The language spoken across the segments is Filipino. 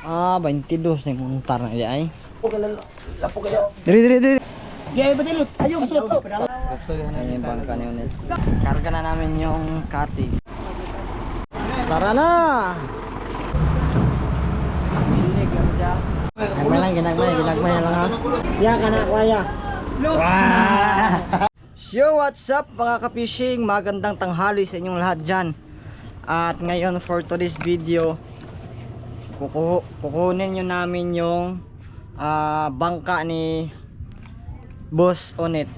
Ah, 22 na yung muntar na ay. Diri. Gaya ba dilot? Ayun, aswat to. Ayan yung bangka ni Unel. Karga na namin yung kati. Tara na! Ginagmay lang ha. Yan ka na, kuya. Yo, what's up mga ka-fishing? Magandang tanghali sa inyong lahat dyan. At ngayon for today's video, kukunin nyo namin yung bangka ni Boss Onet,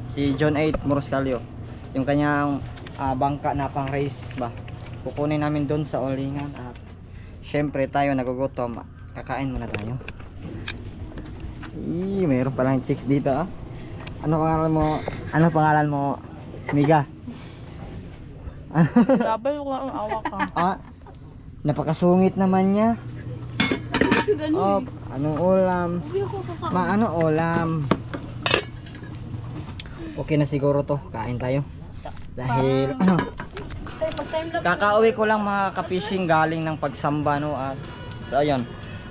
si John 8 Moroscalio. Yung kanyang bangka na pang race ba. Kukunin namin doon sa ulingan. At syempre tayo nagugutom, kakain muna tayo. Mayroon palang chicks dito ah. Ano pangalan mo? Miga. Labay ko ang awa ka. Napakasungit naman niya. Oh, anong ulam? Ano ulam? Okay na siguro to. Kain tayo. Dahil kakauwi ko lang mga ka-fishing galing ng pagsamba no. At so ayun,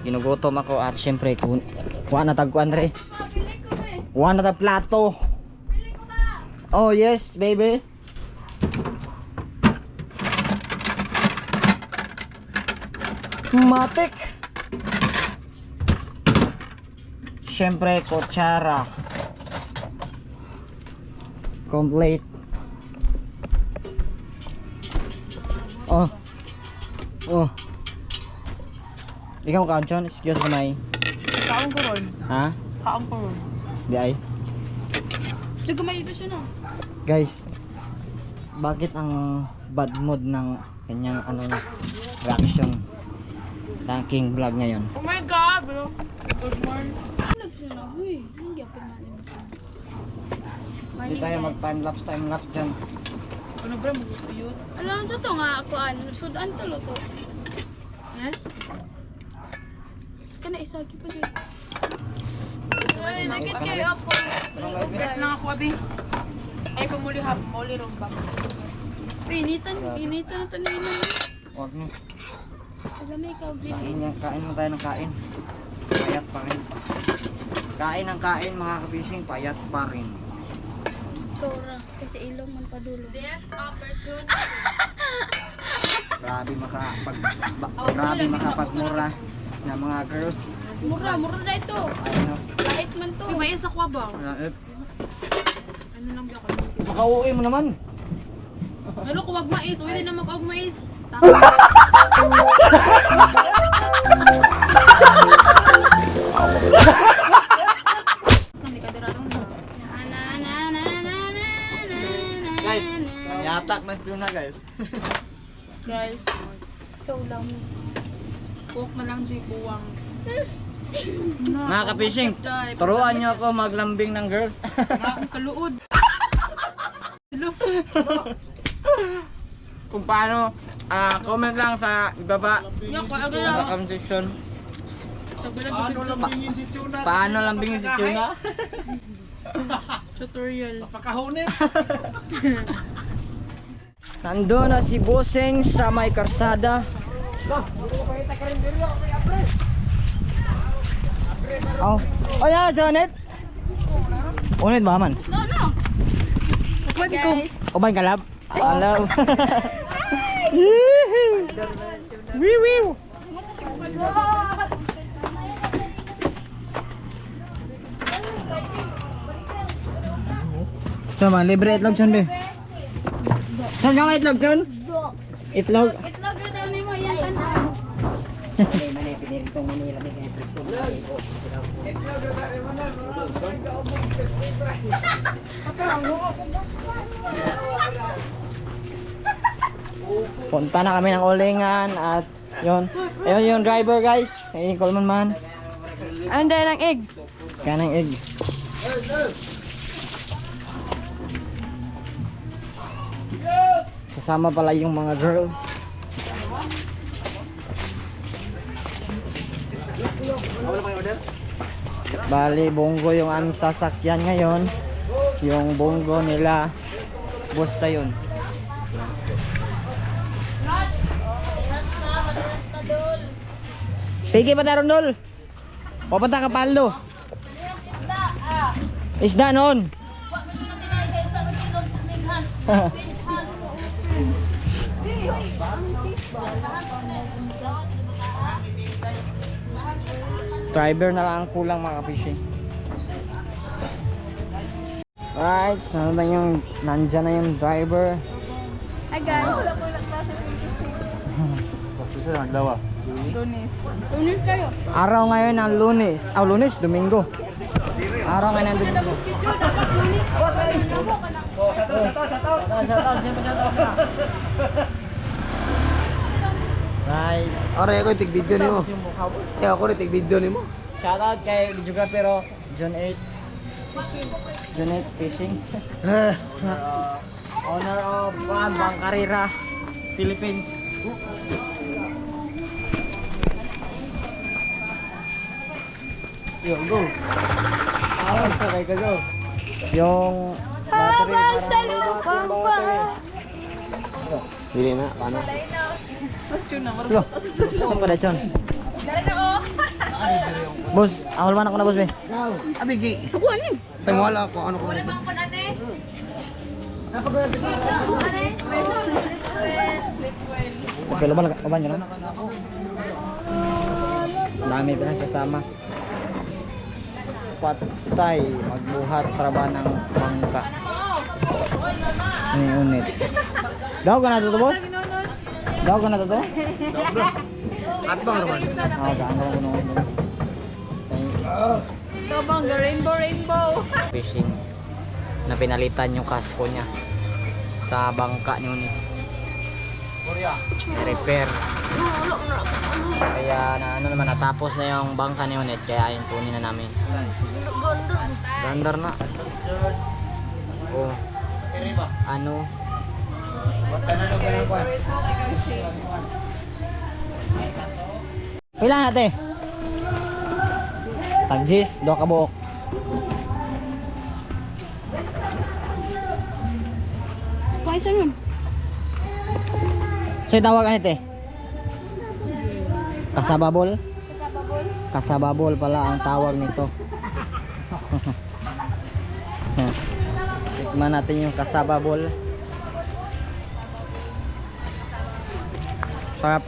ginugutom ako at syempre kuha na tag Andre. Kuha na tag plato. Oh yes baby. Matik. Syempre kutsara. Complete. Oh. Ikaw kaon chon, excuse me. Kaon ko ron. Ha? Kaon ko ron. Di ay. Gusto ko dito siya na. Guys, bakit ang bad mood ng kanyang reaction sa aking vlog ngayon? Oh my god, bro. Good morning. Ano sila? Uy, hindi ako namin. Hindi tayo mag time lapse dyan. Ano bro, mag-uyot? Alam sa to nga ako sudan talo to. Eh? Kana isagi pa dyan. Ay, Nakit kayo ako. Best lang ako, abi. Ay, kumuli hap. Mauli ron ba? Initan na to na inan. Huwag mo. Alam mo ikaw, Kain mo tayo ng kain. Payat pa rin. Kain ng kain mga ka-fishing, payat pa rin. Tora, kasi ilong man padulo. Best opportunity. Grabe makapagmura na mga girls. Mura na ito. Ayun o. Kahit man to. Uy, may isa ko ba? Ano lang ba ako? Makauwi mo naman. Ano ko wag mais? Uy, din na mag-og mais. Guys, yatak na siya na guys. Guys, So long. cook man lang Joy Buwang. Mga ka-fishing, turuan niyo ako maglambing ng girls. Ang kaluod. Hello. Kung paano, comment lang sa ibaba. Yak, wala Sa ka. comment section. Paano Lambingin si Tuna. Paano lambingin si Tuna? tutorial. Pakahunin. Nandun na si Bossing sa may karsada. Oh yeah, Janet. Ulit ba man? No. Pwede ko. Oh my galab. Hello. Wiwiw. Sama, libre itlog chon be. Saan ka nga itlog chon? Itlog. Itlog na daw ni mo yan kan. Punta na kami ng ulingan at yun. Ayun yung driver guys. Ayun Coleman man. Anda ng egg. Kanang egg. Kasama pala yung mga girls. Bali, bongo yung aming sasakyan ngayon. Yung bongo nila, boss yun. Pigi pa tayo Dol. Papunta ka Paldo. Isda noon. Driver na lang ang kulang mga fishing. Right, nandyan na yung driver. Hi guys. Lunes kayo. Araw ngayon ng Lunes. Lunes, Domingo. Araw ngayon ng Domingo. Right. Aray ako tig video nimo. Ako rin tig video nimo. Shoutout kay Juga pero John 8. John 8 Fishing. Owner of Bangkarira, Philippines. Yo, go. Sakay ka, go. Yung battery Habang parang sa may lupang battery. pa. Dili na, paano? Lo, saan pa dyan? Boss, awal man ako na boss be. Abigi. Ako ano? Tay wala ako ano ko. Okay, laban nyo na. Dami pa sasama. Patay, magbuhat traba ng bangka. Ini unit. Daw ka na to boss? Daw ka na to? At bang naman. Gaan ko nung. Ito bang rainbow. Fishing na pinalitan yung kasko niya sa bangka ni unit. Na-repair. Kaya na natapos na yung bangka ni unit kaya ayun kunin na namin. Gandar na. Oh. Ano? Pila natin? Tagjis, do ka buok. Kaisa nun. So tawag ano ito? Kasababol? Kasababol. Kasababol pala ang tawag nito. Tikman natin yung kasababol. Sarap.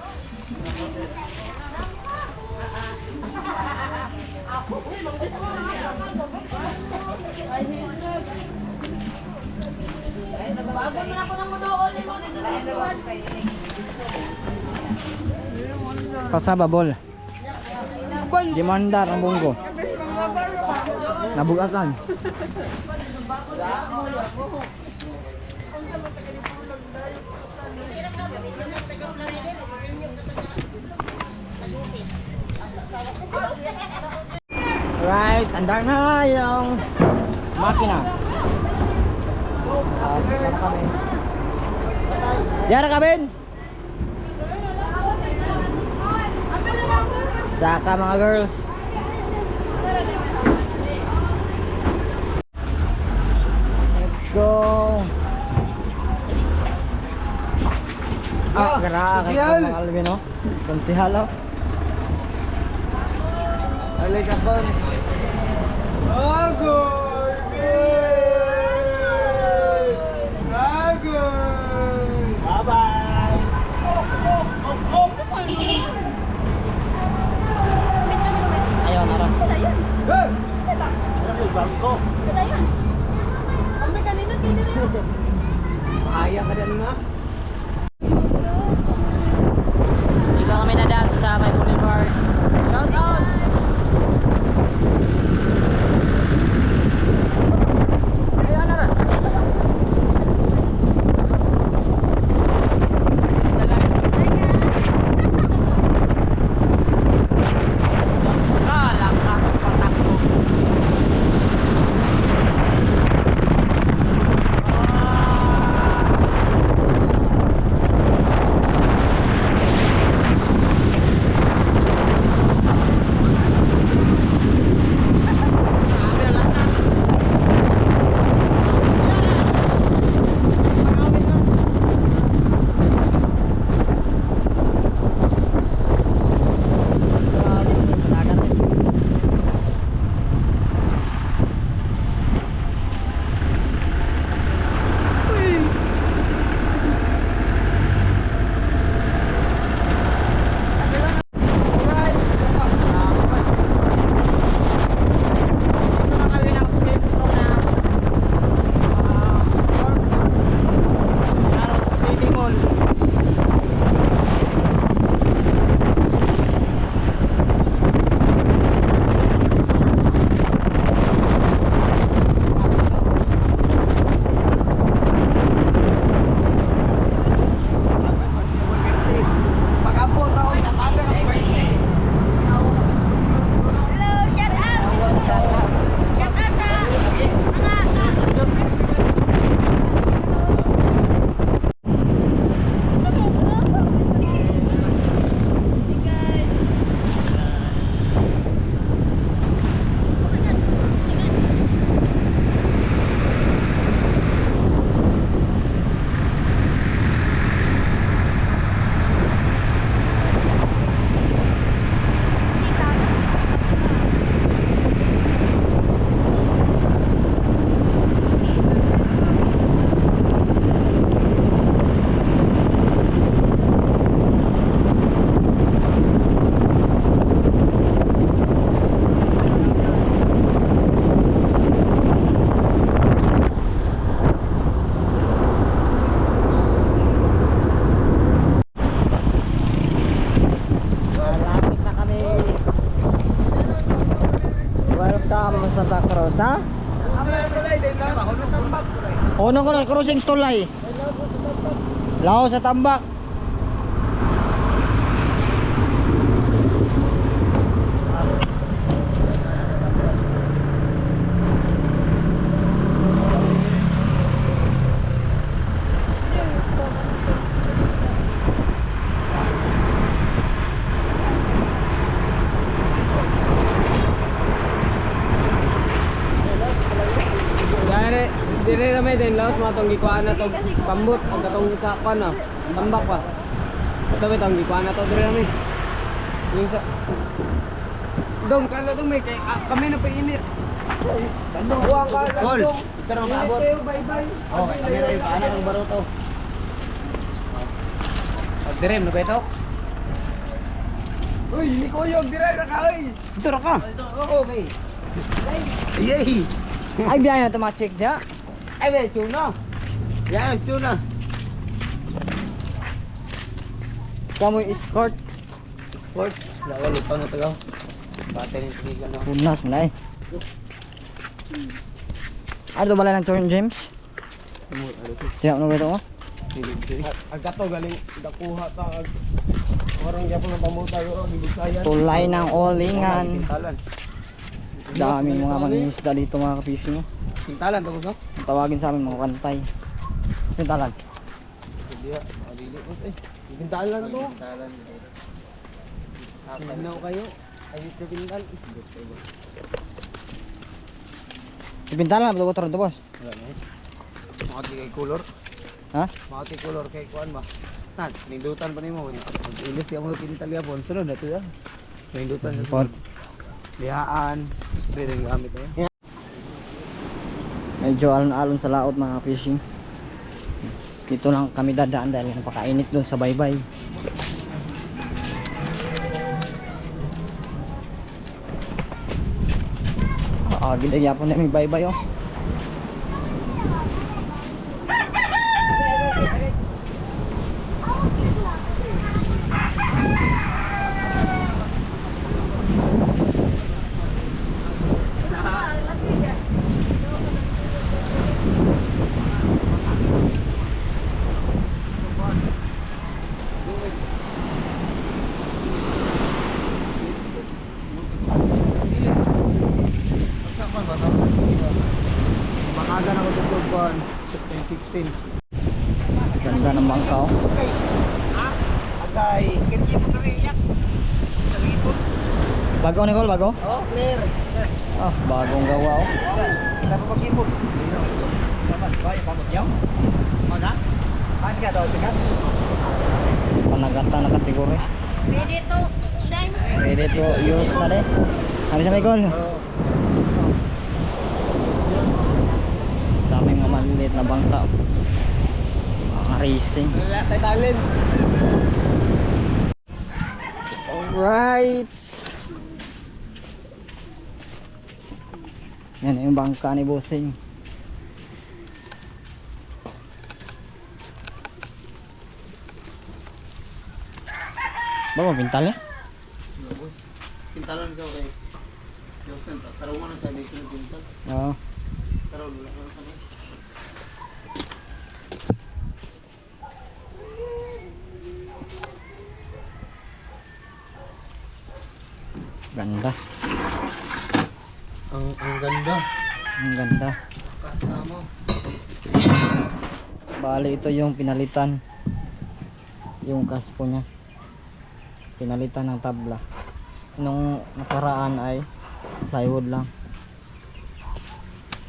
Kasababol. Dimandar ang bunggo. Nabugatan. Right, andar na yung makina. Diara ka Ben? Saka mga girls. Let's go. Grabe ka mga Alvin, no? Konsihal, oh. Alika Bons. Agor! Agor! Bye-bye! Ayun, ara. Hey! Bangko. Kaya ka din na. Dito kami na daan sa May Boulevard. Shout out! Ayun, ara. Sa? Ono ko na crossing stolay. Lao sa tambak. Dire na may din laos mga tong gikuan na to pambot ang katong sa kwan na tambak pa. Ito may tong gikuan na to dire na may. Yung sa dong kala dong may kay kami na painit. Kandong uwang ka kandong. Ito na maabot. Bye-bye. Okay, kami na yung ana ng baruto. Dire na ba ito? Uy, ni Koyog dire ra ka oy. Dito ra ka. Okay. Yay. Ay biyahe na to mga chick dia. Ay, be, tuna. Yes, tuna. Kamu escort. Sport. Lawal ito na tagaw. Bate ni tigigan no. Punas mo na eh. Ano to bala ng Jordan James? Tiyak mo ba ito ko? Agkato galing dakuha ta. Orang gyapon ng pamuta yo gibugsayan. Tulay ng olingan. Pintalan. Daming mga mangingisda dito mga kapising. Pintalan to ko. Tawagin sa amin mga kantay. Pintalan. Dia, adili ko eh. Pintalan to. Pintalan. Sinaw kayo. Ayun sa pintal. Pintalan ba ito boss? Wala na eh. Makati kay color. Ha? Makati color kay kuan ba? Tan, nindutan pa nimo. Ilis ka mo pintal yapon. Sunod na to ya. Nindutan sa Pon. lihaan. Spray ring gamit eh. Medyo alon-alon sa laot mga fishing. Dito lang kami dadaan dahil napakainit doon sa baybay. Gidagya po namin baybay oh. Makagan ako sa Turban 16. Ganda ng bangka oh. Agay, kanya mo kami yak. Bago ni Col, bago? Oh, clear. Ah, bagong gawa oh. Kita pa pag-ipog. Dapat ba yung pamot yaw? Mana? Kaan ka daw, tigas? Panagata na kategori. Pwede to, shine. Ready to use na rin. Sabi sa may Col. Daming mga maliit na bangka. Mga racing. Tay talent. Alright. Yan yung bangka ni Bossing. Ba mabintal niya? Pintalan sa kay. Yosan, tarungan na sa may sunod pintal. Oo. Tarong wala na sa may. Ganda. Ang ganda. Ang ganda. Kasta mo. Bali ito yung pinalitan. Yung kaspo niya. Pinalitan ng tabla. Nung nakaraan ay plywood lang.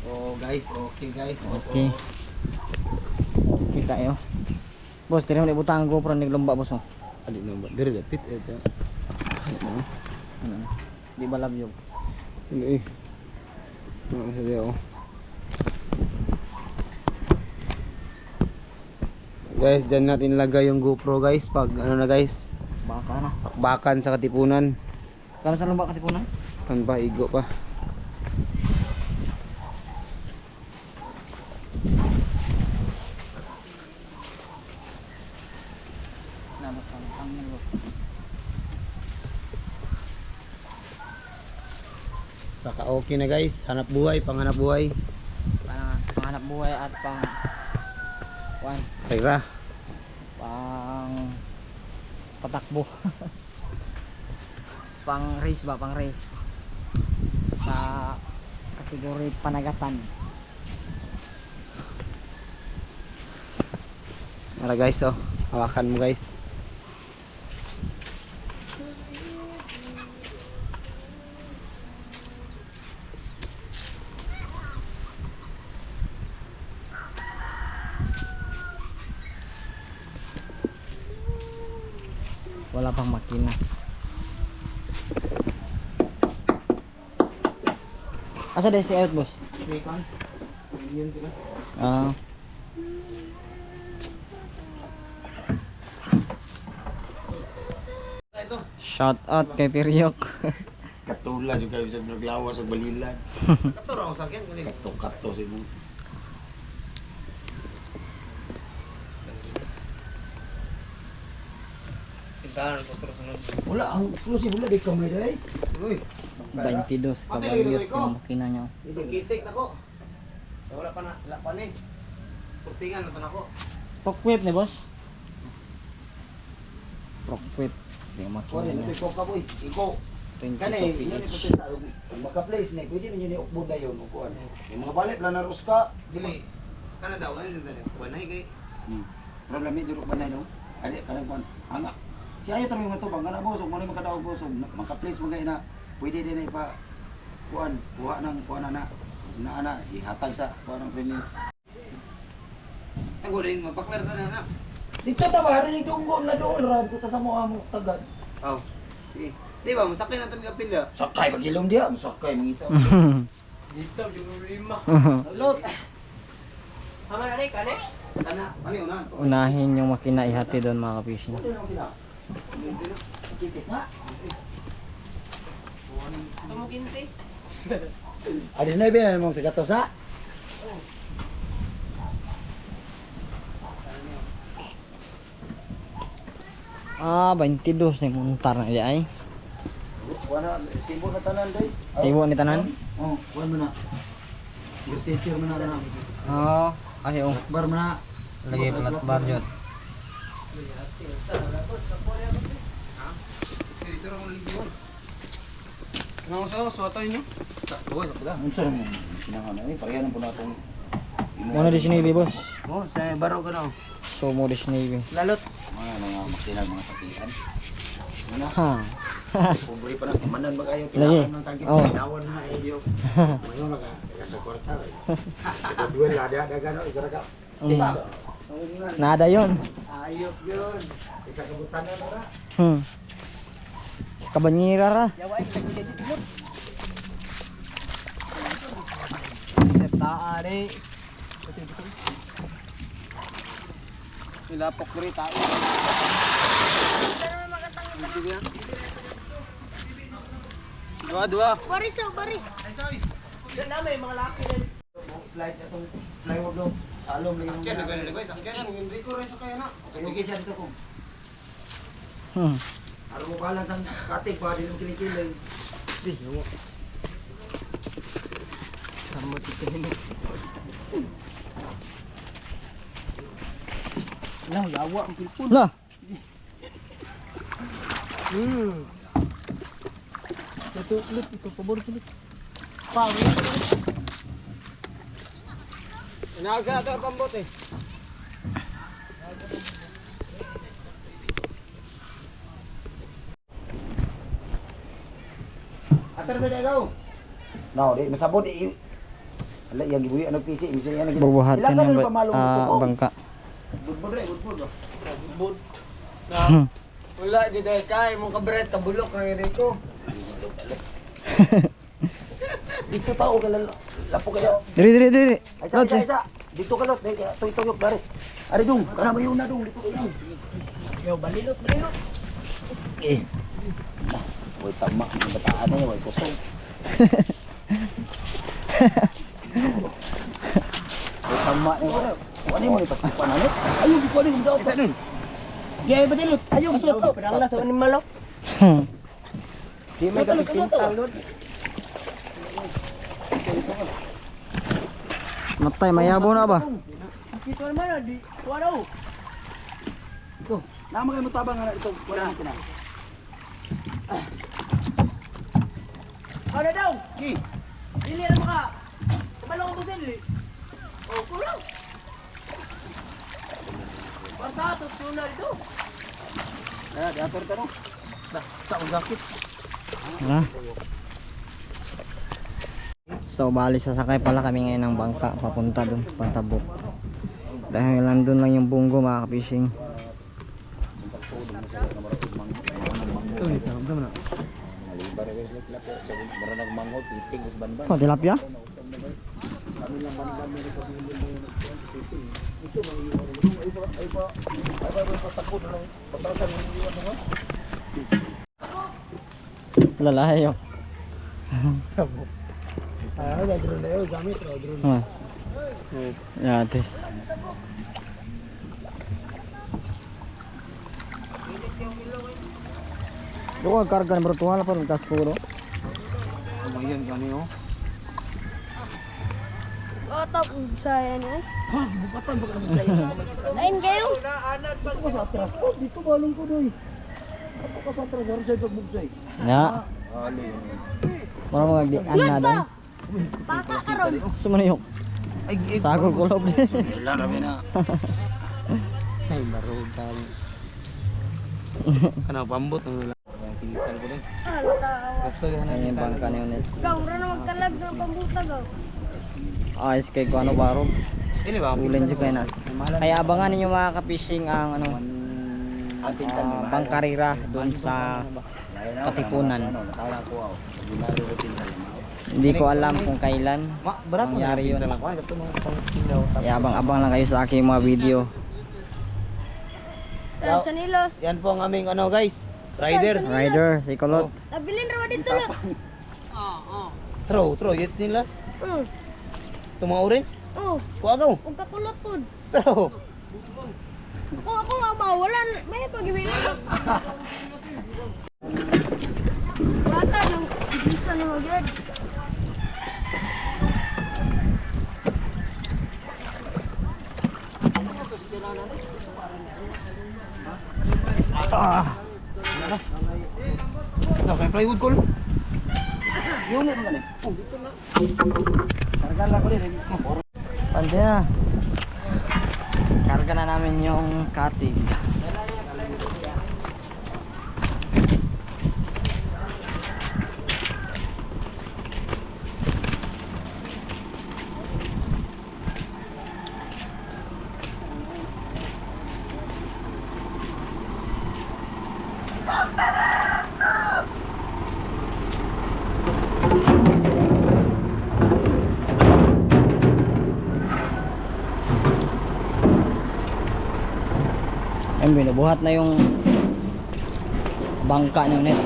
Oh guys, okay guys. Okay. Okay kayo. Boss, tira mo na ibutang ang GoPro naglumba boss oh. Ali na ba? Dire dapit ito. Ano? Di ba labyog? Hindi eh. Ano sa dia oh. Guys, dyan natin lagay yung GoPro guys. Pag ano na guys, Baka na. bakbakan sa Katipunan. Kano sa lumba katipunan? Pan pa, igo pa. Baka okay na guys. Hanap buhay, panghanap buhay. Panghanap buhay at Pera. pang patakbo. Pang race sa kategory panagatan. Tara guys, oh. Hawakan mo guys. Wala pang makina. Asa dahil si Ayot, boss? Ah. Shout out kay Piryok. Katula juga bisa naglawas sa balilan. Kato ra sa akin kani kato sa ibu. Wala ang exclusive wala di kamay dai. Uy. 22 kabalyos yung makina niya. Kitik nako. Wala pa ni. Purtingan na to nako. Prokwip ni boss. Prokwip. Yung makina niya. Iko ka boy. Iko. 22 Kani inyo ni PH. protesta maka-place ni pwede ninyo ni ukbod na yon ukuan. Yung mga balip la na ruska. Dili. Kana daw ano dili. Wanay kay. Problem ni jurok banay no. Adi kanang kon anga. Si ayo tayo nga tubang kana boss, mo ni makadaog boss, maka-place magay na. Pwede din na ipa kuan, kuha ng kuan na ihatag sa kuan ng premium. Ako rin magpaklar ta na. Dito ta ba rin dunggo na doon ra ko ta sa mga mo tagad. Oh. Sige. Di ba masakay na tong kapil da. Sakay pagilom dia, sakay mangita. Dito yung lima. Lot. Ama na ni kani. Kana, ani una. Unahin yung makina ihati doon mga kapishing. Titik na. Tumukinte. Adis na ba mo sa gatos ha? Ah, 22 na yung muntar na niya ay. Wala sibo na tanan day. Sibo ni tanan? Oh, kuan mo na. Sige, mo na na. Oo. Ay, oh. Bar mo na. Lagi pelat bar yun. Nang sa suwato inyo. Sakto sa pala. Unsa mo sinangan ay parehan po natong. Muna di sinibi, boss. Oh, sa baro ka na. So, mo di sinibi. Lalot. Mga makinag mga sakian. Ano? Ha. Pobre pa na manan magayo Lagi. ng tangki. Oh. Dawan na iyo. Mayo na ka sa kwarta. Kedua la ada gano isara ka. Nada yun. Ayop yun. Isa kabutan na ra. Kabanyira ra. Taari. Ilapok diri tayo. Dua. Bari sa bari. Yan na may mga laki rin. Slide na tong plywood lo. Salom lang yung. Sakyan na ganun ba? Sakyan. Hindi ko rin sakyan na. Sige siya dito ko. Hmm. Ano mo balance ang katik pa din kinikilay. Sama kita ini. Lah, yawa ang pilpon. Lah. Ito ulit, ito paborito ulit. Inaagsa ito ang pambot eh. Atar sa daw. No, di masabot di. Ala yang gibuhi ano PC misi yan. Bubuhatin yung bangka. Budbud re, budbud. Bud. Na. Wala di dahil kay mong kabret kabulok na rin ko. Dito tao ka lapo kayo. Diri. Ay sa. Dito ka lot, tuyok dari. Ari dung, kana mayo na dung dito kayo. Yo balilot. Eh. Woy tama ang bataan na woy kusog. Woy tama ni wala. Wala mo ipasipan na. Ayo ko ni daw. Isa dun. Gaya ba dilot? Ayaw suot to. Padang na sa animal. Di may kapintal doon. Matay, mayabo na ba? Ito naman na, di, wala. Ito, naman kayo mutabang nga ito, wala natin na. Ano daw? Di, dili na maka, kabalong mo dili. Oh, kulang. Basta, tutuna ito. Di ator tanong. Sa akong sakit. Ano? So bali sasakay pala kami ngayon ng bangka papunta doon, Pantabok. Dahil nandun lang yung bunggo mga ka-fishing. Oh, tilapia? Lalayo. Ya, tes. Doko karga number 2 lah par kas puro. Lumayan kami oh. Otop saya nih. Ha, bukatan baka naman sa'yo. Lain kayo. Ako sa atras po, dito baling ko doy. Ako sa atras, harus sa'yo pagbugsay. Ya. Orang mga di ana dai. Papa karon. Sumaniyok. Ay, Sagol kulob. wala rami na. Ay, barugan. Kana pambot ang lalaki. Ang tingkal ko din. Tawa. Kaso yan Ay yung bangka ni ulit. Gaw ra na magkalag ng pambuta gaw. Ayos kay ko ano barog. Ini ba? Ulan jud kay na. Kaya abangan ninyo mga ka-fishing ang ano bangkarira doon sa Katipunan. Nakala ko ako. Ginari rutin ka lang. Hindi ko alam kung kailan Berat mangyari yun. lang ko. Ito nung pangkindaw. Kaya abang-abang lang kayo sa aking mga video. Chanilos. Yan po ang aming ano guys. Rider. Rider, si Kulot. Labilin ra dito lot. Throw. Yun nilas. Ito mga orange. Oh, Kuha ka mo. ug kakulot pod. Throw. Ako nga mawalan. May pag-ibig. Bata yung bisa ni mo gyud. Okay, plywood ko. Yung mo naman eh. Oh, dito na. Karga lang ko din. Pandi na. Karga na namin yung katig. Ayun, binubuhat na yung bangka ni ulit.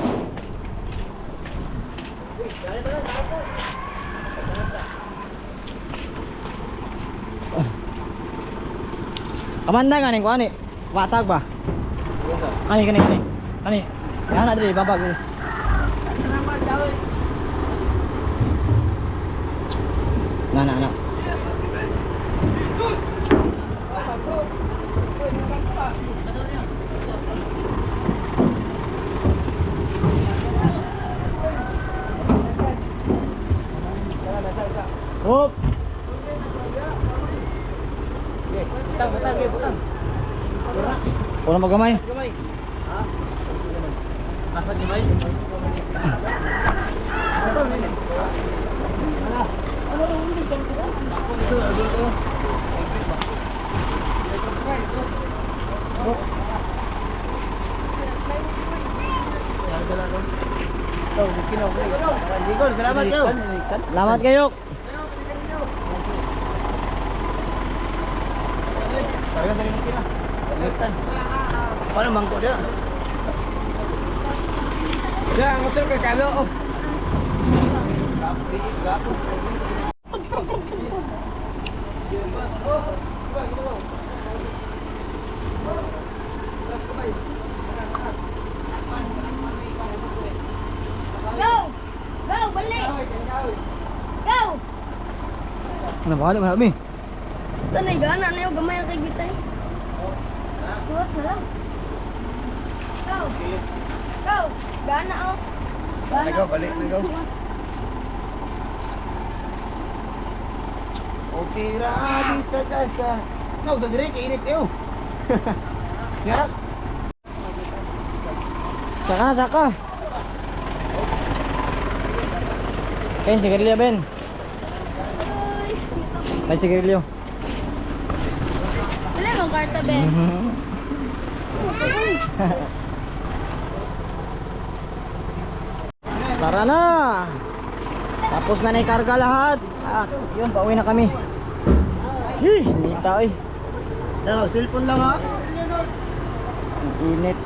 Kamanda ganing ko ani. Watag ba? Kani. Kani. Yan na dili babag. Na. Hop. Butang. Wala magamay. Gamay. Ha? Nasa gamay? Asa mo yun? Ano ulit sa ito? Ako dito. So, bukino ko. Digol, salamat kayo. Salamat kayo. Talaga sa limang kina. Paano mangko dia? Diyan, gusto ka kalo. Gapo. Go! Go, balik! Go! Nabali mo mi. Tanay gana na yung gamay ang kay Gitay. Tuwas na lang. Go. Go. Gana oh. Gana. Nagaw, balik, nagaw. Tuwas. Okay ra di sa casa. No, sa dire kay init yo. Ya. Saka. Ben, sigarilyo Ben. Ben, sigarilyo. Wala mong karta, Ben. Tara na. Tapos na ikarga lahat. Yun, pauwi na kami. Nita eh. Ano, cellphone lang ha. Ang init.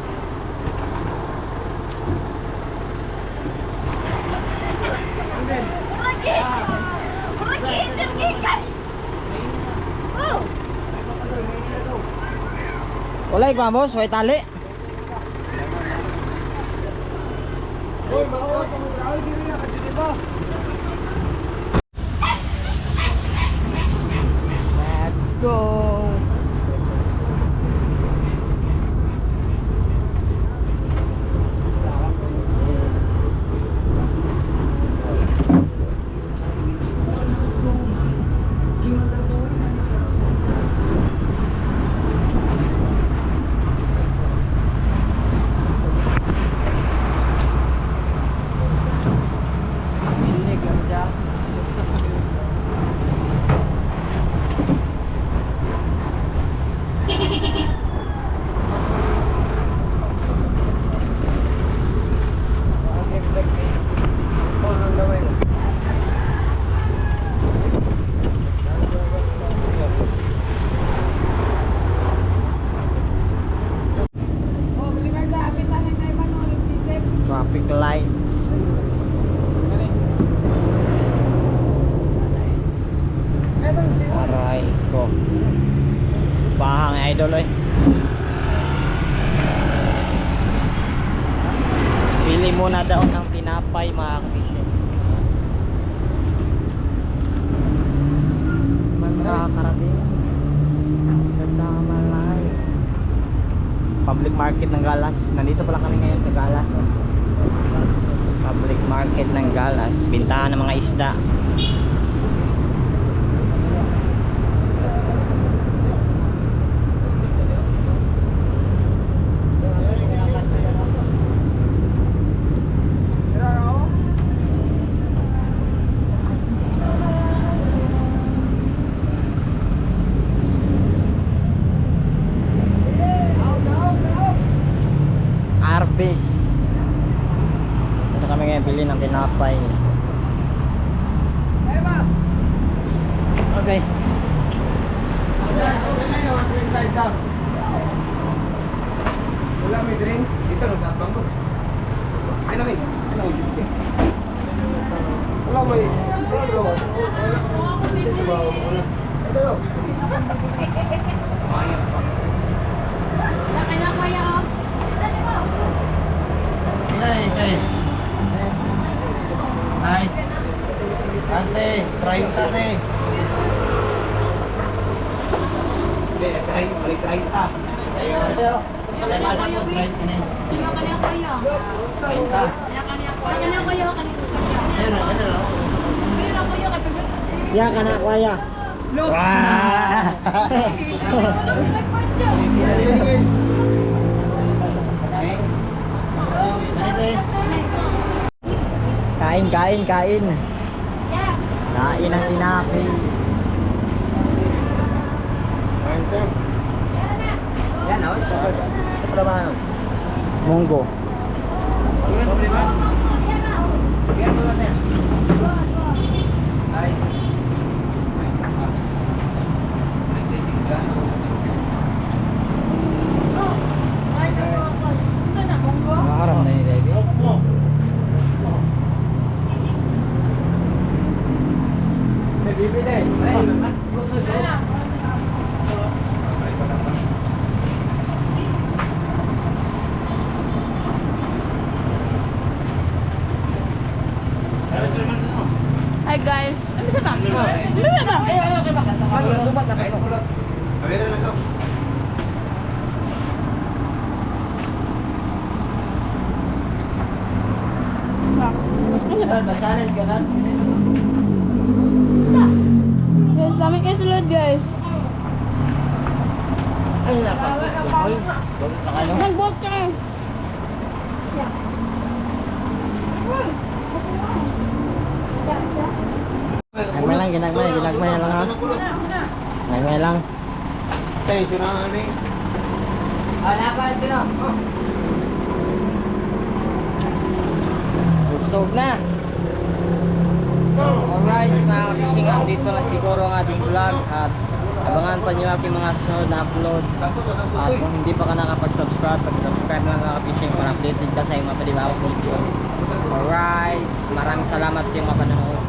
Wala vamos, way tali. Let's go. Traffic lights. Aray ko. Bahang idol eh. Pili muna daw ng tinapay mga kabisyo. Makakarating sa Malay. Public market ng Galas. Nandito pala kami ngayon sa Galas. Public market ng Galas. Bintahan ng mga isda. Arbis. Ito kami ngayon bili ng tinapay. Okay. Wala may drinks. Dito no sa bangko. Ay namin. Ano yun? Wala may. Ito. Laki na kaya oh. Nice. Ante, 30 te. Balik 30. Ya kana kuya. Wah. Kain. Kain ang tinapay. Yan oh, sa trabaho. Munggo. Nakaharap na ni David. Hi guys. Ano ka na? Guys, dami kayo sulod guys. Ay, napakul. Nag-boat ka. Ginagmay lang, ginagmay lang ha. Ginagmay lang. Busog na. Alright, mga fishing, dito lang siguro ang ating vlog at abangan pa nyo aking mga sunod na upload. At kung hindi pa ka nakapag-subscribe, pag-subscribe lang mga fishing para updated ka sa iyong mga panibawang video. Alright, maraming salamat sa iyong mga panonood.